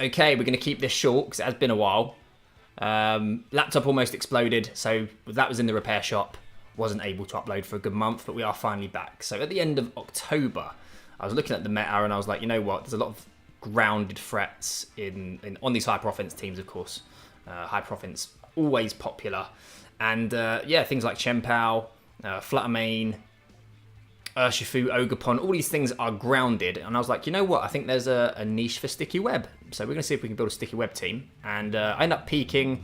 Okay, we're going to keep this short because it has been a while. Laptop almost exploded, so that was in the repair shop. Wasn't able to upload for a good month, but we are finally back. So at the end of October, I was looking at the meta and I was like, you know what? There's a lot of grounded threats on these hyper offense teams, of course. Hyper offense always popular, and yeah, things like Chempao, Fluttermane, Urshifu, Ogerpon, all these things are grounded. And I was like, you know what? I think there's a niche for Sticky Web. So we're going to see if we can build a Sticky Web team. And I ended up peaking.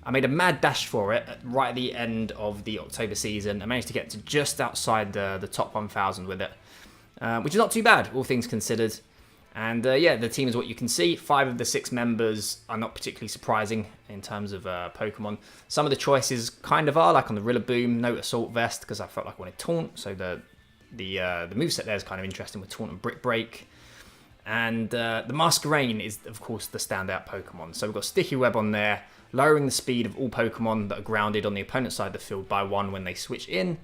I made a mad dash for it right at the end of the October season. I managed to get to just outside the top 1,000 with it, which is not too bad, all things considered. And yeah, the team is what you can see. 5 of the 6 members are not particularly surprising in terms of Pokemon. Some of the choices kind of are, like on the Rillaboom, no Assault Vest, because I felt like I wanted Taunt. So the moveset there is kind of interesting with Taunt and Brick Break. And the Masquerain is, of course, the standout Pokemon. So we've got Sticky Web on there, lowering the speed of all Pokemon that are grounded on the opponent's side of the field by 1 when they switch in.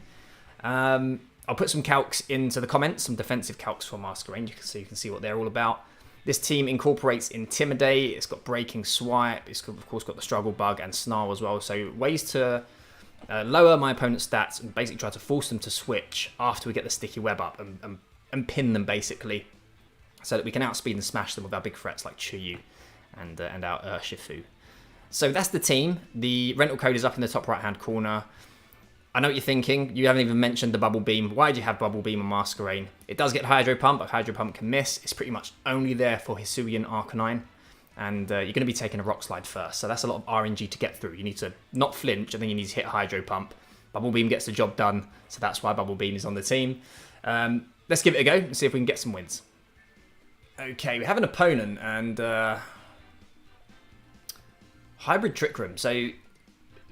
I'll put some calcs into the comments, some defensive calcs for Masquerain, so you can see what they're all about. This team incorporates Intimidate, it's got Breaking Swipe, it's of course got the Struggle Bug and Snarl as well. So ways to lower my opponent's stats and basically try to force them to switch after we get the Sticky Web up and pin them basically, so that we can outspeed and smash them with our big threats like Chuyu and our Urshifu. So that's the team. The rental code is up in the top right hand corner. I know what you're thinking. You haven't even mentioned the Bubble Beam. Why do you have Bubble Beam on Masquerain? It does get Hydro Pump, but Hydro Pump can miss. It's pretty much only there for Hisuian Arcanine. And you're going to be taking a Rock Slide first. So that's a lot of RNG to get through. You need to not flinch, and then you need to hit Hydro Pump. Bubble Beam gets the job done. So that's why Bubble Beam is on the team. Let's give it a go and see if we can get some wins. Okay, we have an opponent and Hybrid Trick Room. So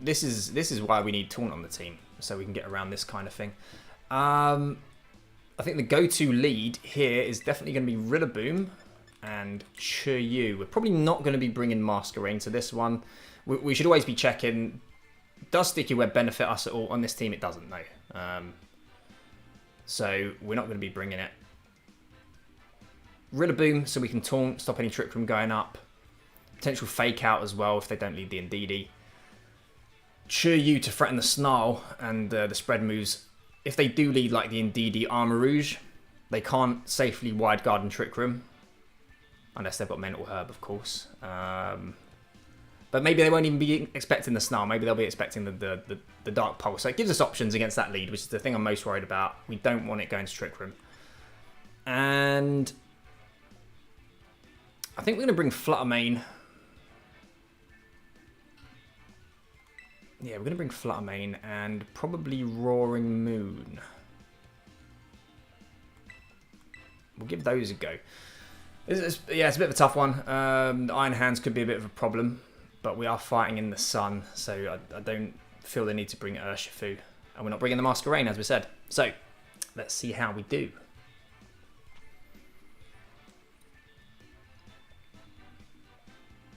this is why we need Taunt on the team, so we can get around this kind of thing. I think the go-to lead here is definitely going to be Rillaboom and Chuyu. We're probably not going to be bringing Masquerain to this one. We should always be checking, does Sticky Web benefit us at all? On this team, it doesn't, no. So we're not going to be bringing it. Rillaboom, so we can Taunt, stop any Trick Room going up. Potential Fake Out as well if they don't lead the Indeedee. Chuyu to threaten the Snarl and the spread moves. If they do lead like the Indeedee Armor Rouge, they can't safely Wide Guard and Trick Room. Unless they've got Mental Herb, of course. But maybe they won't even be expecting the Snarl. Maybe they'll be expecting the Dark Pulse. So it gives us options against that lead, which is the thing I'm most worried about. We don't want it going to Trick Room. And I think we're going to bring Fluttermane. Yeah, we're going to bring Fluttermane and probably Roaring Moon. We'll give those a go. Yeah, it's a bit of a tough one. The Iron Hands could be a bit of a problem, but we are fighting in the sun, so I don't feel the need to bring Urshifu. And we're not bringing the Masquerain, as we said. So, let's see how we do.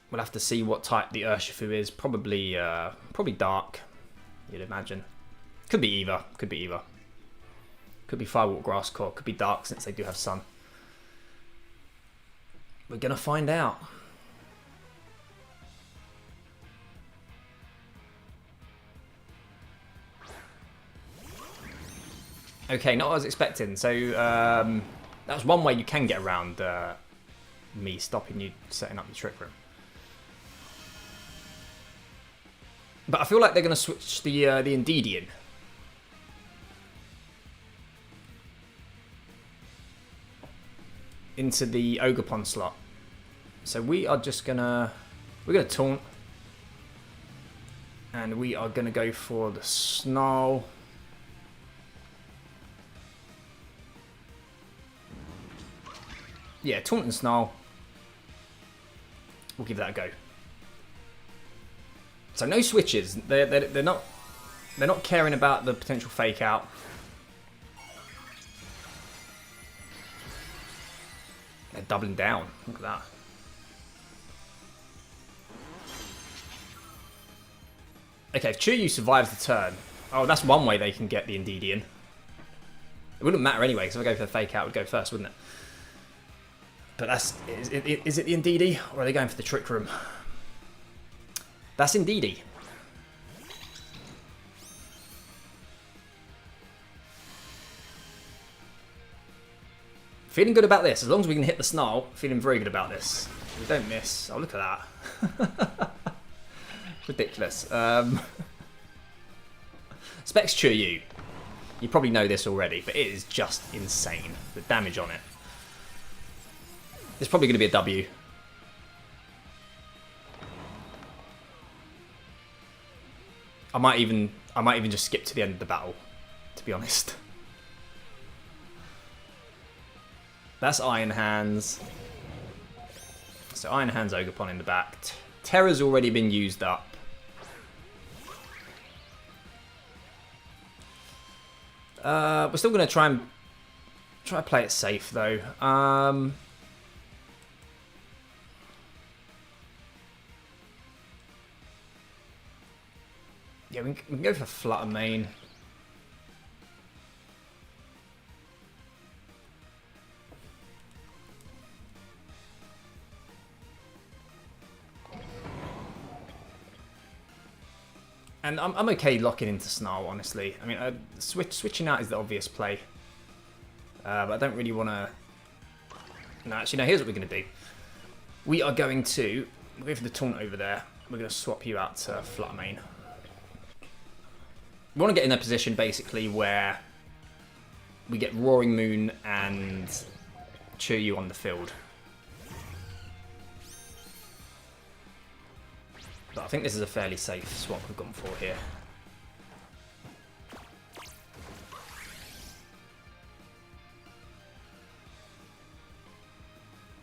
We'll have to see what type the Urshifu is. Probably dark, you'd imagine. Could be either. Could be either. Could be Firewalk Grass Core. Could be dark since they do have sun. We're going to find out. Okay, not what I was expecting. So that's one way you can get around me stopping you setting up the Trick Room. But I feel like they're going to switch the Indeedee into the Ogerpon slot. So we are just we're gonna Taunt, and we are gonna go for the Snarl. Yeah, Taunt and Snarl. We'll give that a go. So no switches. They're not caring about the potential Fake Out. They're doubling down. Look at that. Okay, if Chuyu survives the turn, oh, that's one way they can get the Indeedee in. It wouldn't matter anyway, because if I go for the Fake Out, it would go first, wouldn't it? But is it the Indeedee, or are they going for the Trick Room? That's Indeedee. Feeling good about this. As long as we can hit the Snarl, feeling very good about this. We don't miss. Oh, look at that. Ridiculous. Specs Churyu. You probably know this already, but it is just insane. The damage on it. It's probably going to be a W. I might even just skip to the end of the battle, to be honest. That's Iron Hands. So Iron Hands Ogerpon in the back. Tera's already been used up. We're still going to try to play it safe though. Yeah, we can go for Flutter Mane. And I'm okay locking into Snarl, honestly. I mean, switching out is the obvious play. But I don't really want to... No, actually, no, here's what we're going to do. We are going to... We'll go for the taunt over there. We're going to swap you out to Flutter Mane. We want to get in a position, basically, where we get Roaring Moon and Churyu on the field. But I think this is a fairly safe swap we've gone for here.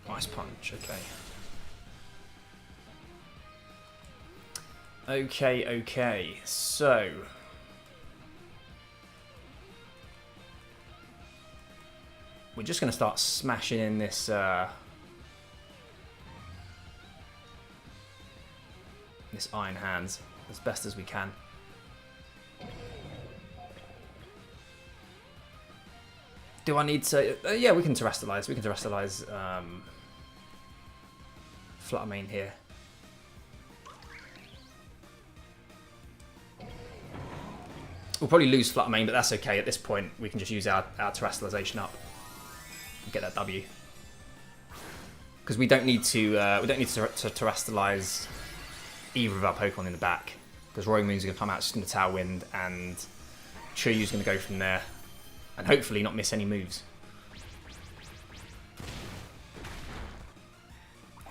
Ice Punch, okay. Okay, so... We're just going to start smashing in this... this Iron Hands as best as we can. Do I need to... yeah, we can Terrestrialize. We can Terrestrialize Flutter Mane here. We'll probably lose Flutter Mane, but that's okay. At this point, we can just use our Terrestrialization up and get that W. Because we don't need to Terrestrialize either of our Pokemon in the back, because Roaring Moon's going to come out just in the Tailwind, and Churyu's going to go from there, and hopefully not miss any moves.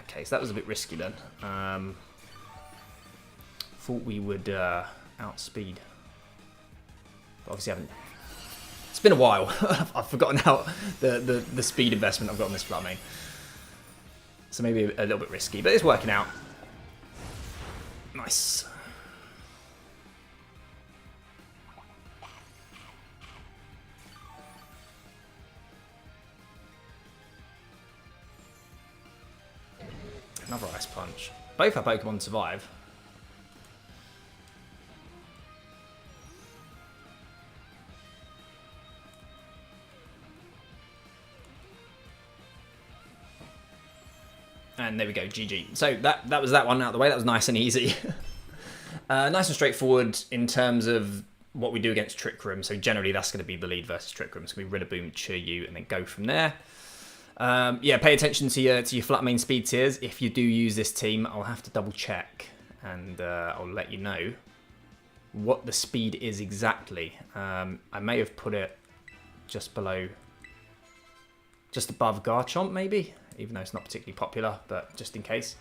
Okay, so that was a bit risky then. Thought we would outspeed, but obviously haven't. It's been a while. I've forgotten how the speed investment I've got on this Flutter Mane. So maybe a little bit risky, but it's working out. Nice. Another Ice Punch. Both our Pokemon survive. And there we go, GG. So that was that one out of the way. That was nice and easy. Nice and straightforward in terms of what we do against Trick Room. So generally that's going to be the lead versus Trick Room. It's going to be Rillaboom, Churyu, and then go from there. Yeah, pay attention to your Flutter Mane speed tiers. If you do use this team, I'll have to double check, and I'll let you know what the speed is exactly. I may have put it just below, just above Garchomp maybe, even though it's not particularly popular, but just in case.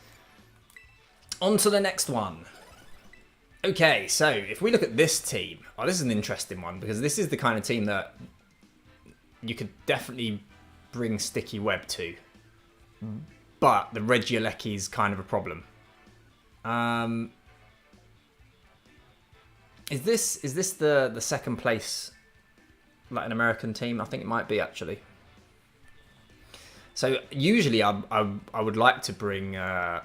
On to the next one. Okay, so if we look at this team, oh, this is an interesting one, because this is the kind of team that you could definitely bring Sticky Web to, but the Regieleki is kind of a problem. Is this the second place Latin American team? I think it might be, actually. So usually I would like to bring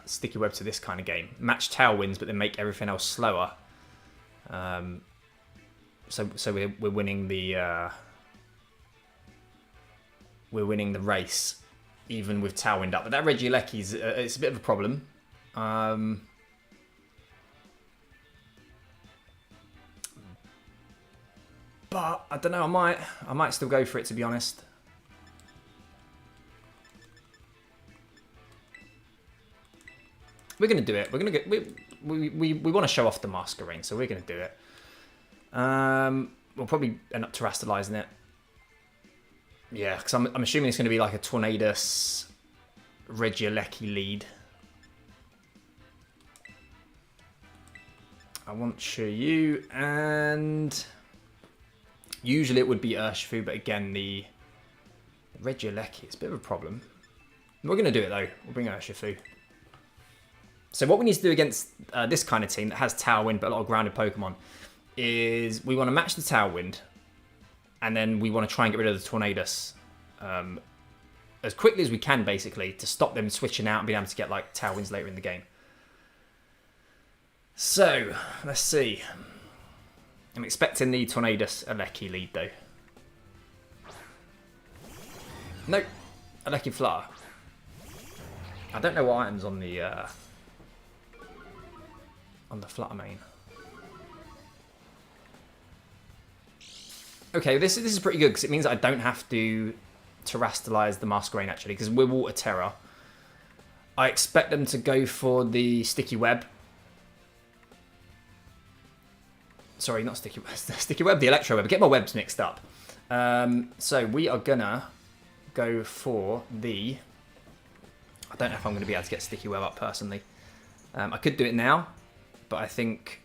Sticky Web to this kind of game. Match Tailwinds, but then make everything else slower. So we're winning the race even with Tailwind up. But that Regieleki's it's a bit of a problem. But I don't know. I might still go for it, to be honest. We're gonna do it. We're gonna get. We want to show off the Masquerain, so we're gonna do it. We'll probably end up terastallizing it. Yeah, because I'm assuming it's gonna be like a Tornadus Regieleki lead. I want Shiryu, and usually it would be Urshifu, but again, the Regieleki is a bit of a problem. We're going to do it though. We'll bring Urshifu. So what we need to do against this kind of team that has Tailwind but a lot of grounded Pokemon is we want to match the Tailwind, and then we want to try and get rid of the Tornadus as quickly as we can, basically, to stop them switching out and being able to get like Tailwinds later in the game. So, let's see. I'm expecting the Tornadus Aleki lead, though. Nope. Aleki Flutter. I don't know what items on the Flutter main. Okay, this is pretty good, because it means I don't have to terastallize the Masquerain, actually, because we're Water Tera. I expect them to go for the Sticky Web. Sorry, not Sticky Web, the Electro Web. Get my webs mixed up. So we are gonna go for the... I don't know if I'm gonna be able to get Sticky Web up personally. I could do it now, but I think...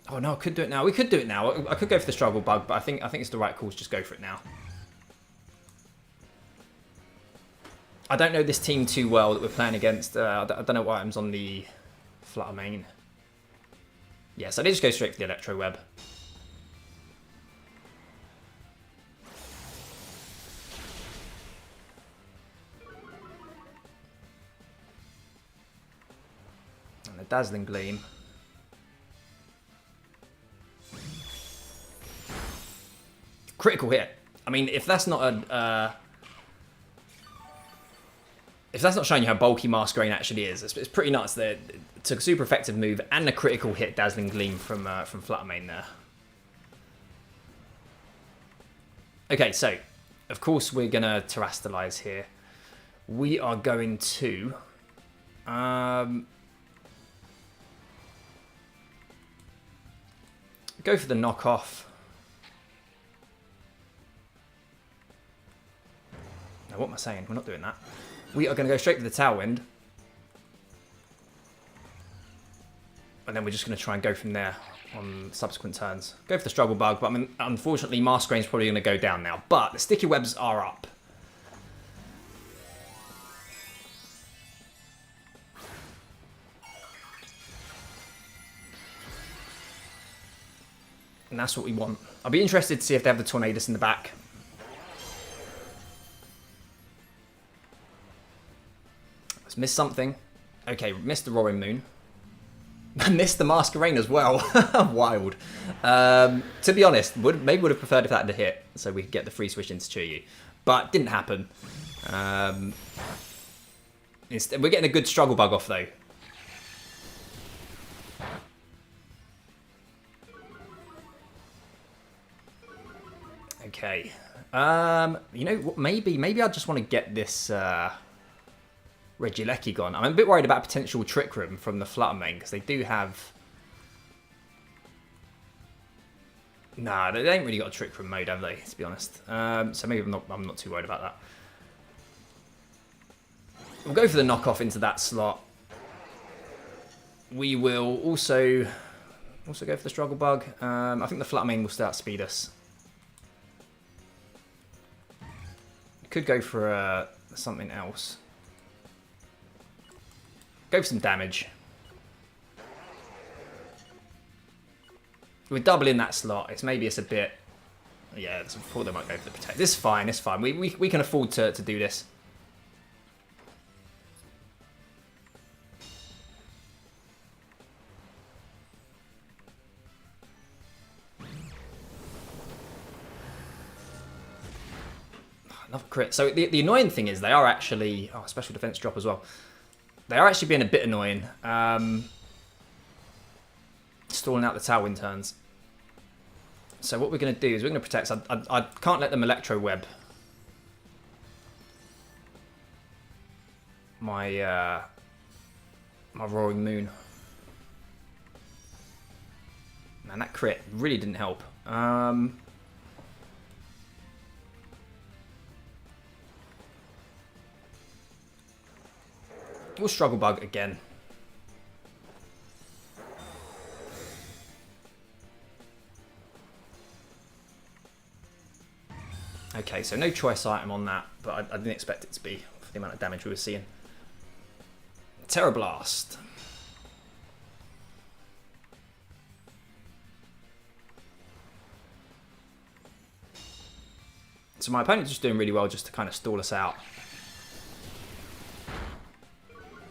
Oh no, I could do it now. We could do it now. I could go for the Struggle Bug, but I think it's the right call to just go for it now. I don't know this team too well that we're playing against. I don't know what items on the Flutter main. Yeah, so they just go straight for the Electro Web. And the Dazzling Gleam. Critical hit. I mean, if that's not a... if that's not showing you how bulky Masquerain actually is, it's pretty nuts that it took a super effective move and a critical hit Dazzling Gleam from Flutter main there. Okay, so, of course we're going to terastallize here. We are going to... go for the knockoff. No, what am I saying? We're not doing that. We are going to go straight for the Tailwind. And then we're just going to try and go from there on subsequent turns. Go for the Struggle Bug, but I mean, unfortunately Masquerain's probably going to go down now. But the Sticky Webs are up. And that's what we want. I'll be interested to see if they have the Tornadus in the back. Missed something. Okay, missed the Roaring Moon. Missed the Masquerain as well. Wild. To be honest, maybe would have preferred if that had hit, so we could get the free switch into Chiryu. But didn't happen. Instead, we're getting a good Struggle Bug off though. Okay. You know what? Maybe I just want to get this. Regieleki gone. I'm a bit worried about potential Trick Room from the Flutter main, because they do have... Nah, they ain't really got a Trick Room mode, have they, to be honest. So maybe I'm not too worried about that. We'll go for the knockoff into that slot. We will also go for the Struggle Bug. I think the Flutter main will start speed us. Could go for something else. Go for some damage. We're doubling that slot. It's a bit... Yeah, I thought they might go for the protect. This is fine, it's fine. We can afford to do this. Another crit. So the annoying thing is they are actually... Oh, special defense drop as well. They are actually being a bit annoying. Stalling out the Tailwind turns. So what we're going to do is we're going to protect... I can't let them Electro Web my my Roaring Moon. Man, that crit really didn't help. We'll Struggle Bug again. Okay, so no choice item on that, but I didn't expect it to be for the amount of damage we were seeing. Tera Blast. So my opponent's just doing really well just to kind of stall us out.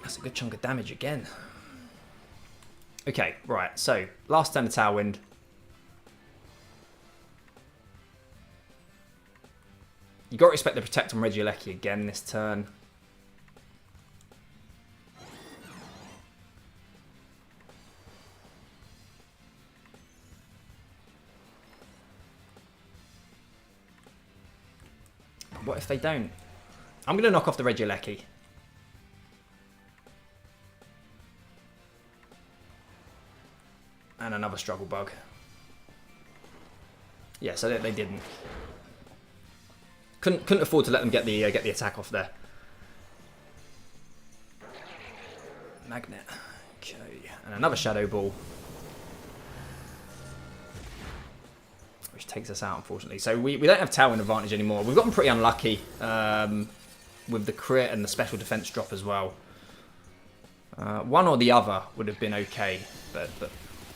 That's a good chunk of damage again. Okay, right, so last turn of Tailwind. You got to respect the Protect on Regieleki again this turn. What if they don't? I'm going to knock off the Regieleki. And another Struggle Bug. Yeah, so they didn't. Couldn't afford to let them get the attack off there. Magnet. Okay, and another Shadow Ball. Which takes us out, unfortunately. So we don't have Tailwind advantage anymore. We've gotten pretty unlucky with the crit and the special defense drop as well. One or the other would have been okay, but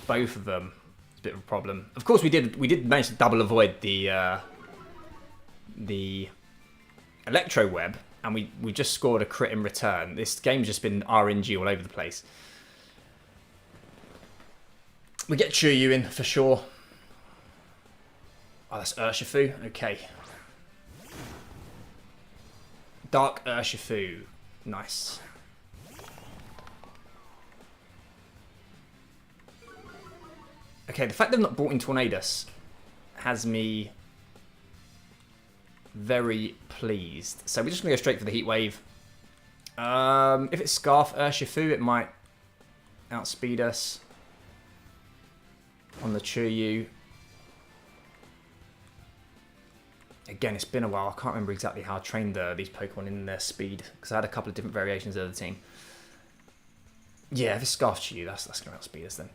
both of them is a bit of a problem. Of course, we did manage to double avoid the Electro Web, and we just scored a crit in return. This game's just been RNG all over the place. We get Chuyu in for sure. Oh, that's Urshifu. Okay. Dark Urshifu. Nice. Okay, the fact they've not brought in Tornadus has me very pleased. So we're just going to go straight for the Heat Wave. If it's Scarf Urshifu, it might outspeed us on the Chuyu. Again, it's been a while. I can't remember exactly how I trained these Pokemon in their speed, because I had a couple of different variations of the team. Yeah, if it's Scarf Chuyu, that's going to outspeed us then.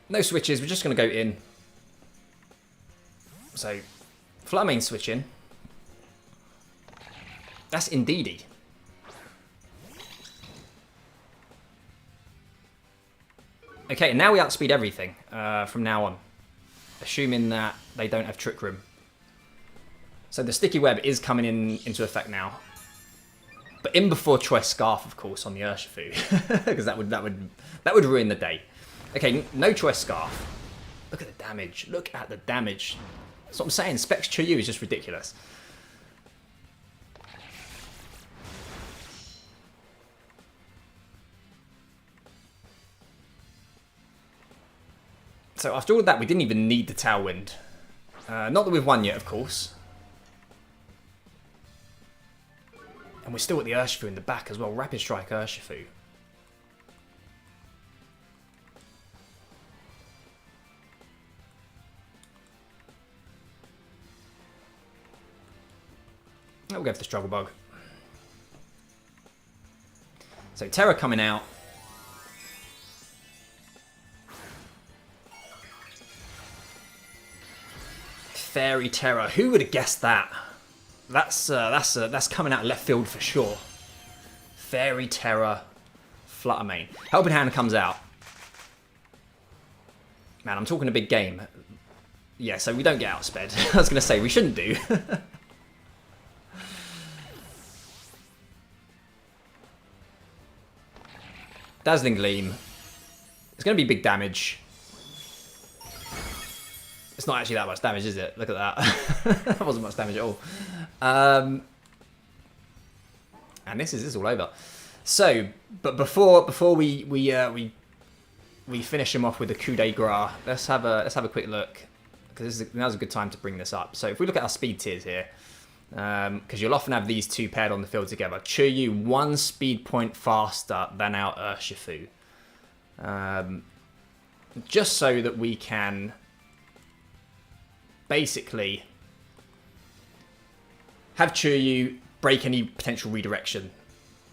No switches, we're just going to go in. So, Flamethrower switch in. That's Indeedee. Okay, now we outspeed everything from now on. Assuming that they don't have Trick Room. So the Sticky Web is coming into effect now. But in before Choice Scarf, of course, on the Urshifu. Because that would ruin the day. Okay, no Choice Scarf. Look at the damage. Look at the damage. That's what I'm saying. Specs Chuyu is just ridiculous. So after all of that, we didn't even need the Tailwind. Not that we've won yet, of course. And we're still at the Urshifu in the back as well. Rapid Strike Urshifu. We'll go for the Struggle Bug. So Tera coming out. Fairy Tera. Who would have guessed that? That's coming out of left field for sure. Fairy Tera, Fluttermane. Helping Hand comes out. Man, I'm talking a big game. Yeah, so we don't get outsped. I was going to say, we shouldn't do. Dazzling Gleam. It's going to be big damage. It's not actually that much damage, is it? Look at that. That wasn't much damage at all. And this is all over. So, but before we finish him off with the coup de grace, let's have a quick look, because now's a good time to bring this up. So if we look at our speed tiers here, because you'll often have these two paired on the field together. Chiryu 1 speed point faster than our Urshifu, just so that we can basically have Chiryu break any potential redirection,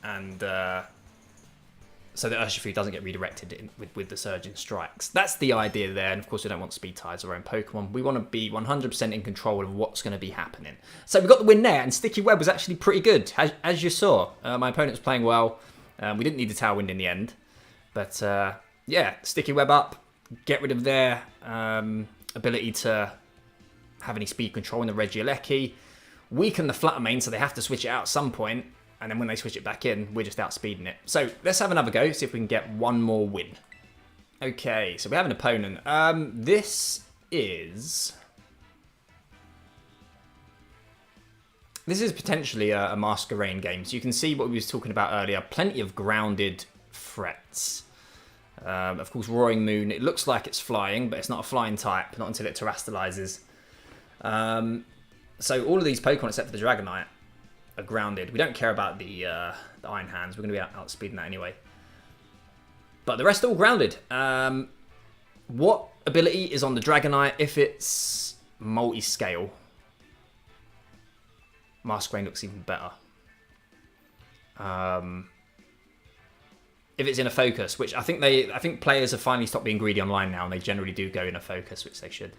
and so that Urshifu doesn't get redirected with the Surging Strikes. That's the idea there, and of course we don't want speed ties our own Pokemon. We want to be 100% in control of what's going to be happening. So we got the win there, and Sticky Web was actually pretty good, as you saw. My opponent was playing well. We didn't need the Tailwind in the end, but yeah, Sticky Web up, get rid of their ability to have any speed control in the Regieleki, weaken the Fluttermane, so they have to switch it out at some point, and then when they switch it back in, we're just outspeeding it. So let's have another go, see if we can get one more win. Okay, so we have an opponent. This is potentially a Masquerain game. So you can see what we was talking about earlier. Plenty of grounded threats. Of course, Roaring Moon. It looks like it's flying, but it's not a flying type. Not until it terastallizes. So all of these Pokemon, except for the Dragonite, are grounded. We don't care about the Iron Hands. We're going to be outspeeding that anyway. But the rest are all grounded. What ability is on the Dragonite if it's multi-scale? Masquerain looks even better. If it's in a focus, which I think players have finally stopped being greedy online now, and they generally do go in a focus, which they should.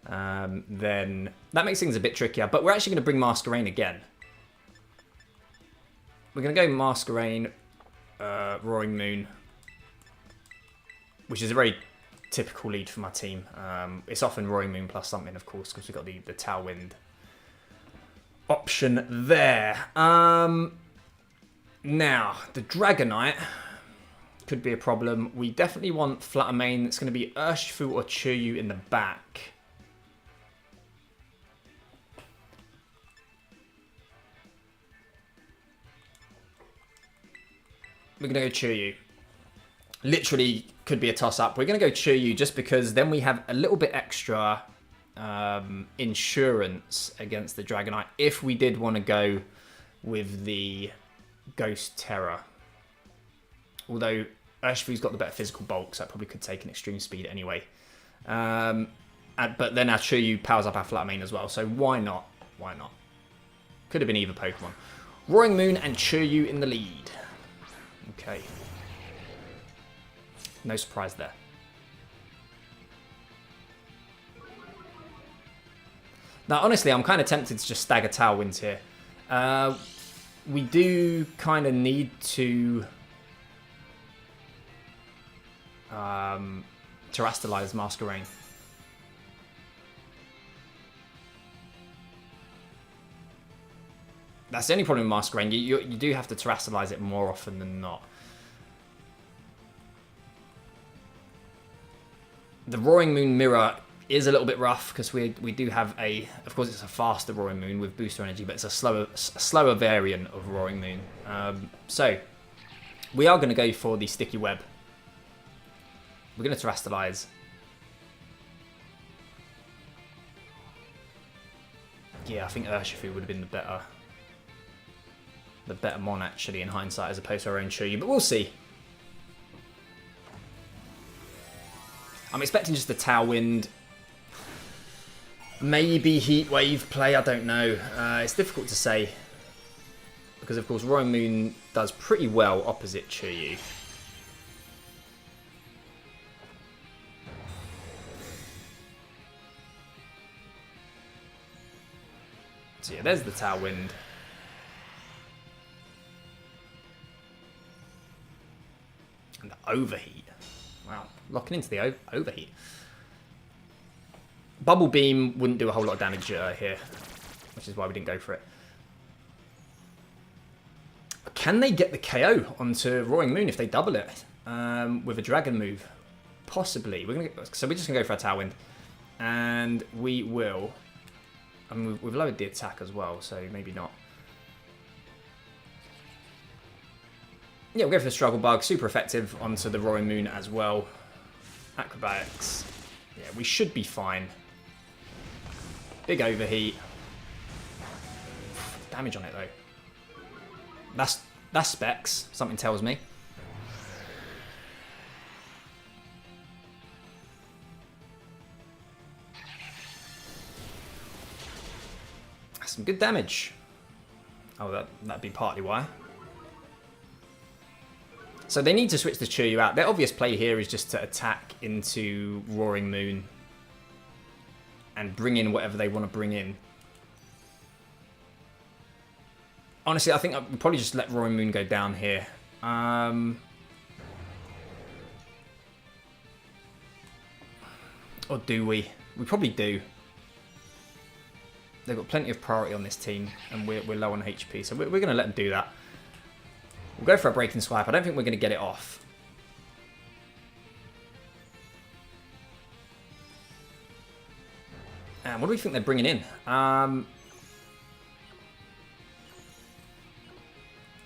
Then that makes things a bit trickier. But we're actually going to bring Masquerain again. We're going to go Masquerain, Roaring Moon, which is a very typical lead for my team. It's often Roaring Moon plus something, of course, because we've got the Tailwind option there. Now, the Dragonite could be a problem. We definitely want Fluttermane. It's going to be Urshifu or Chiryu in the back. We're going to go Chiryu. Literally could be a toss-up. We're going to go Chiryu just because then we have a little bit extra insurance against the Dragonite if we did want to go with the Ghost Tera. Although Urshifu's got the better physical bulk, so it probably could take an extreme speed anyway. But then our Chiryu powers up our Fluttermane as well, so why not? Why not? Could have been either Pokemon. Roaring Moon and Chiryu in the lead. Okay. No surprise there. Now, honestly, I'm kind of tempted to just stagger Tailwinds here. We do kind of need to terastallize Masquerain. That's the only problem with Masquerain. You do have to terastallize it more often than not. The Roaring Moon Mirror is a little bit rough because we do have of course it's a faster Roaring Moon with booster energy, but it's a slower variant of Roaring Moon. So we are going to go for the Sticky Web. We're going to terastallize. Yeah, I think Urshifu would have been the better mon actually in hindsight as opposed to our own Chiryu, but we'll see. I'm expecting just the Tailwind. Maybe Heat Wave play, I don't know. It's difficult to say. Because of course Roaring Moon does pretty well opposite Chiryu. So yeah, there's the Tailwind. And the Overheat. Wow, locking into the Overheat. Bubble Beam wouldn't do a whole lot of damage here, which is why we didn't go for it. Can they get the KO onto Roaring Moon if they double it with a Dragon move? Possibly. So we're just going to go for our Tailwind. And we will... I mean, we've lowered the attack as well, so maybe not. Yeah, we'll go for the Struggle Bug. Super effective onto the Roaring Moon as well. Acrobatics. Yeah, we should be fine. Big Overheat. Damage on it, though. That's specs, something tells me. That's some good damage. Oh, that'd be partly why. So they need to switch the Chiryu out. Their obvious play here is just to attack into Roaring Moon and bring in whatever they want to bring in. Honestly, I think I'll probably just let Roaring Moon go down here. Or do we? We probably do. They've got plenty of priority on this team, and we're low on HP, so we're going to let them do that. We'll go for a Breaking Swipe. I don't think we're going to get it off. And what do we think they're bringing in? I'm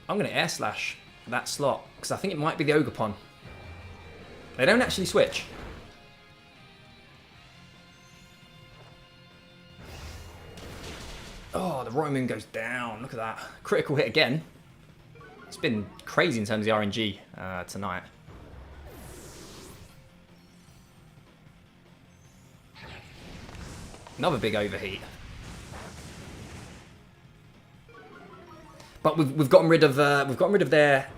going to Air Slash that slot, because I think it might be the Ogerpon. They don't actually switch. Oh, the Roaring Moon goes down. Look at that. Critical hit again. It's been crazy in terms of the RNG tonight. Another big overheat. But we've gotten rid of their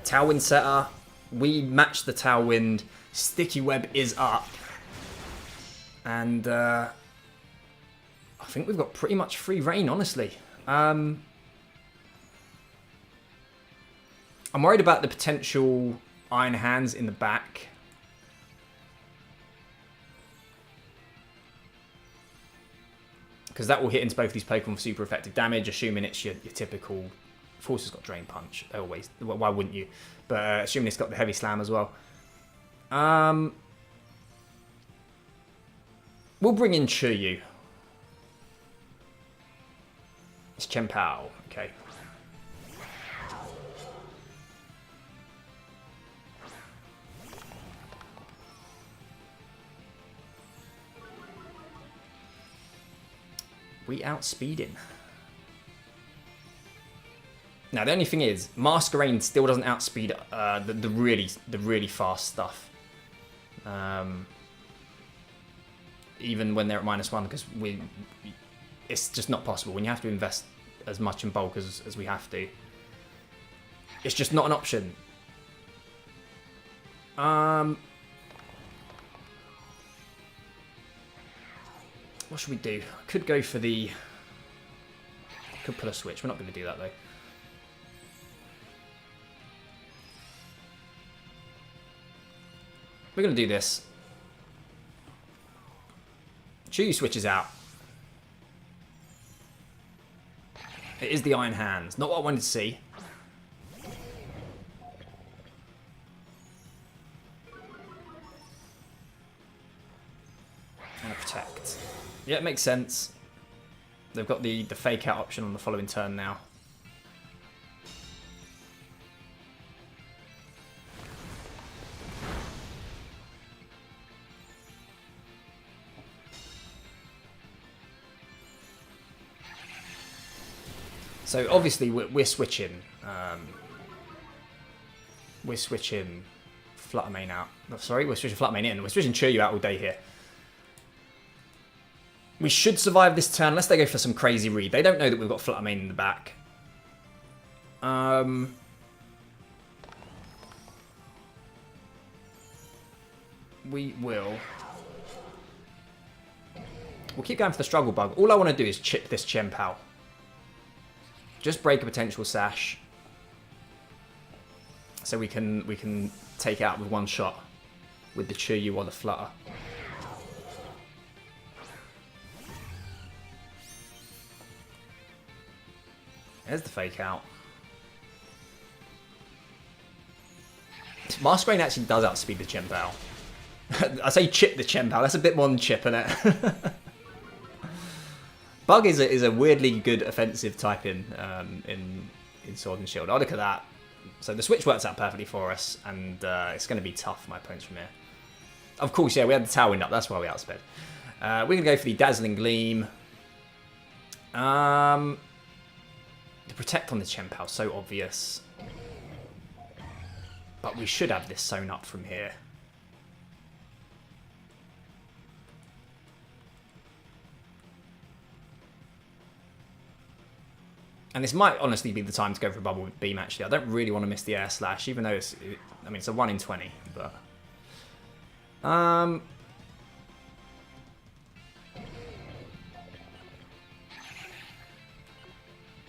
Tailwind setter. We matched the Tailwind. Sticky Web is up. And I think we've got pretty much free reign, honestly. I'm worried about the potential Iron Hands in the back. Because that will hit into both these Pokemon for super effective damage, assuming it's your typical... Force has got Drain Punch, always. Why wouldn't you? But assuming it's got the Heavy Slam as well. We'll bring in Chiryu. It's Chien-Pao, okay. We outspeed him. Now the only thing is, Masquerain still doesn't outspeed the really fast stuff. Even when they're at -1, because it's just not possible. When you have to invest as much in bulk as we have to, it's just not an option. What should we do? I could go for the... Could pull a switch. We're not going to do that, though. We're going to do this. Chiryu switches out. It is the Iron Hands. Not what I wanted to see. And a Protect. Yeah, it makes sense. They've got the fake out option on the following turn now. So obviously we're switching. We're switching Fluttermane out. No, sorry, we're switching Fluttermane in. We're switching Chiryu out all day here. We should survive this turn unless they go for some crazy read. They don't know that we've got Fluttermane in the back. We will. We'll keep going for the Struggle Bug. All I want to do is chip this Chien-Pao. Just break a potential sash. So we can take it out with one shot with the Chiryu or the Flutter. There's the fake out. Masquerain actually does outspeed the Chien-Pao. I say chip the Chien-Pao. That's a bit more than chip, isn't it? Bug is a weirdly good offensive type in Sword and Shield. Oh, look at that. So the switch works out perfectly for us, and it's going to be tough for my opponents from here. Of course, yeah, we had the Tailwind up. That's why we outsped. We're going to go for the Dazzling Gleam. The Protect on the Chien-Pao, so obvious. But we should have this sewn up from here. And this might honestly be the time to go for a Bubble Beam, actually. I don't really want to miss the Air Slash, even though it's a 1 in 20. But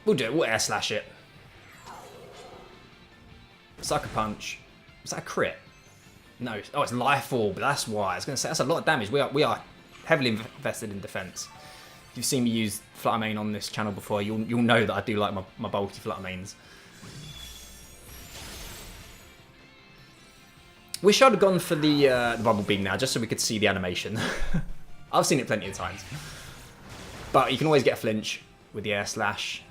we'll do it. We'll Air Slash it. Sucker Punch. Is that a crit? No. Oh, it's Life Orb. That's why. I was going to say, that's a lot of damage. We are heavily invested in defense. If you've seen me use Flutter Mane on this channel before, you'll know that I do like my bulky Flutter Manes. Wish I'd have gone for the Bubble Beam now, just so we could see the animation. I've seen it plenty of times. But you can always get a flinch with the Air Slash.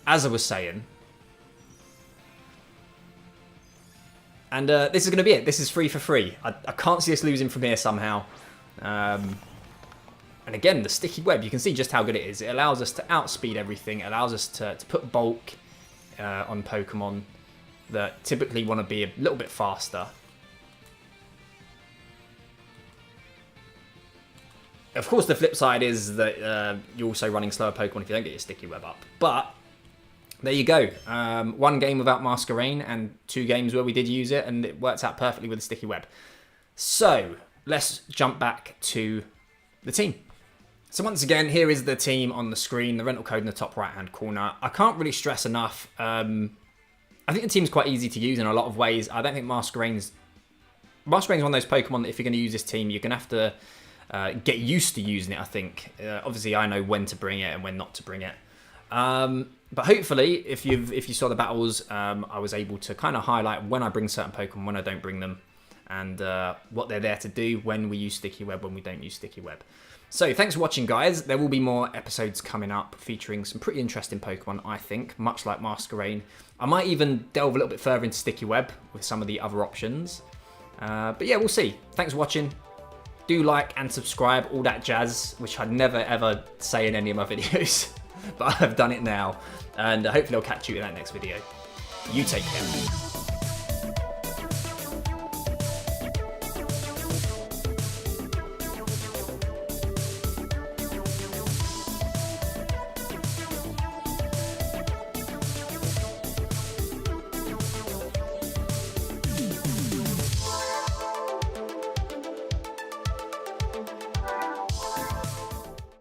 As I was saying. And this is going to be it. This is free for free. I can't see us losing from here somehow. And again, the Sticky Web, you can see just how good it is. It allows us to outspeed everything. It allows us to put bulk on Pokemon that typically want to be a little bit faster. Of course, the flip side is that you're also running slower Pokemon if you don't get your Sticky Web up. But there you go. 1 game without Masquerain and 2 games where we did use it, and it worked out perfectly with the Sticky Web. So let's jump back to the team. So once again, here is the team on the screen, the rental code in the top right-hand corner. I can't really stress enough. I think the team's quite easy to use in a lot of ways. I don't think Masquerain's one of those Pokemon that if you're going to use this team, you're going to have to get used to using it, I think. Obviously, I know when to bring it and when not to bring it. But hopefully, if you saw the battles, I was able to kind of highlight when I bring certain Pokemon, when I don't bring them, and what they're there to do when we use Sticky Web, when we don't use Sticky Web. So thanks for watching, guys. There will be more episodes coming up featuring some pretty interesting Pokemon, I think, much like Masquerain. I might even delve a little bit further into Sticky Web with some of the other options. But yeah, we'll see. Thanks for watching. Do like and subscribe, all that jazz, which I'd never ever say in any of my videos. But I've done it now. And hopefully I'll catch you in that next video. You take care.